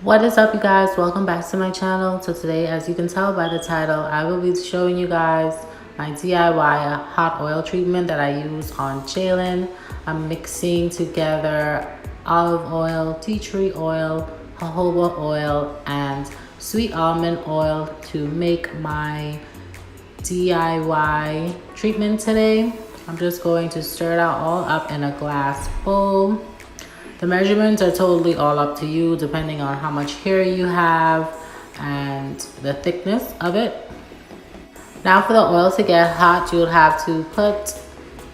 What is up, you guys? Welcome back to my channel. So today, as you can tell by the title, I will be showing you guys my DIY hot oil treatment that I use on Jailyn. I'm mixing together olive oil, tea tree oil, jojoba oil, and sweet almond oil to make my DIY treatment today. I'm just going to stir it out all up in a glass bowl. The measurements are totally all up to you depending on how much hair you have and the thickness of it. Now for the oil to get hot, you'll have to put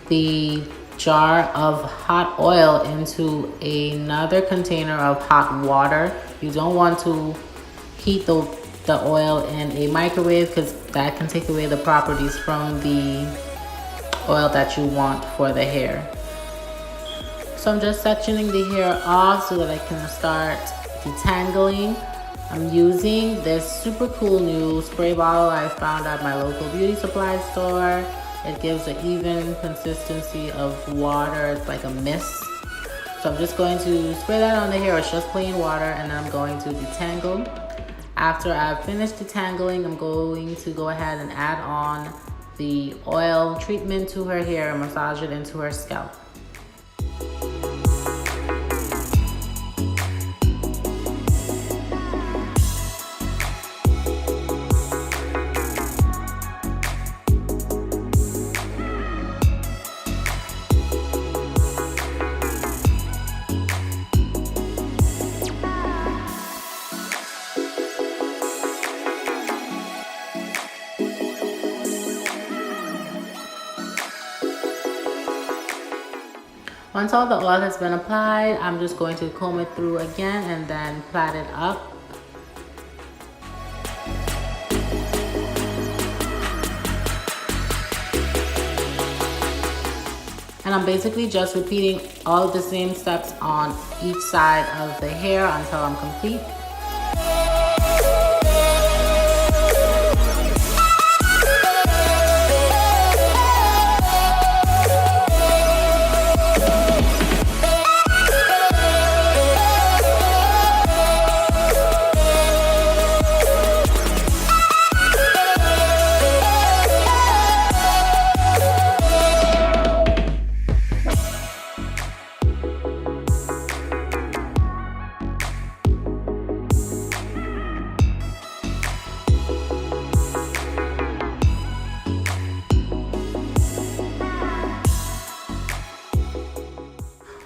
the jar of hot oil into another container of hot water. You don't want to heat the oil in a microwave because that can take away the properties from the oil that you want for the hair. So I'm just sectioning the hair off so that I can start detangling. I'm using this super cool new spray bottle I found at my local beauty supply store. It gives an even consistency of water. It's like a mist. So I'm just going to spray that on the hair. It's just plain water, and then I'm going to detangle. After I've finished detangling, I'm going to go ahead and add on the oil treatment to her hair and massage it into her scalp. Once all the oil has been applied, I'm just going to comb it through again and then plait it up. And I'm basically just repeating all of the same steps on each side of the hair until I'm complete.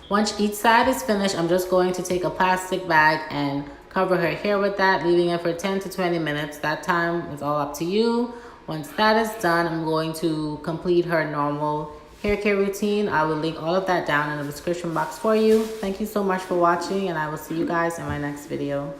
Once each side is finished, I'm just going to take a plastic bag and cover her hair with that, leaving it for 10 to 20 minutes. That time is all up to you. Once that is done, I'm going to complete her normal hair care routine. I will link all of that down in the description box for you. Thank you so much for watching, and I will see you guys in my next video.